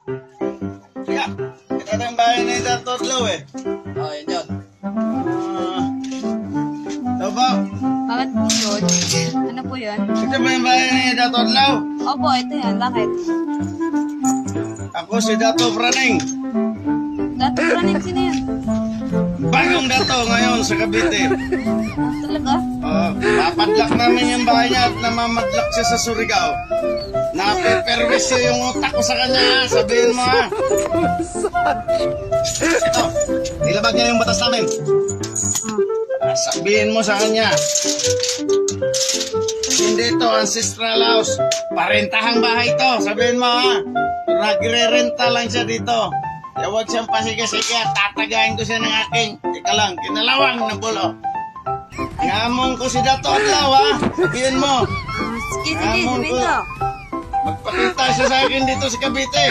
Kaya, ito na yung bahay ni Dato Adlaw eh. Oh, yun yun. Ito ba? Bakit po yun? Ano po yun? Ito ba yung bahay ni Dato Adlaw? Opo, ito yan. Bakit? Ako si Dato Praning. Dato praning sino yan? Bagong Dato ngayon sa Cavite. Ah, talaga? Papadlak namin yung bahay niya at namamadlak siya sa Surigao. Napiperwisyo yung utak ko sa kanya ha. Sabihin mo ha. Ito, nilabag niya yung batas namin. Sabihin mo sa kanya. Hindi ito ancestral house. Parentahang bahay to. Sabihin mo ha. Nagre-renta lang siya dito. Kaya huwag siyang pasige-sige at tatagayin ko siya ng aking. Ika lang, kinalawang na bulo. Ngamong ko si Dato Adlaw ha. Sabihin mo. Sige, sabihin ko. Magpakita siya sa akin dito sa Cavite.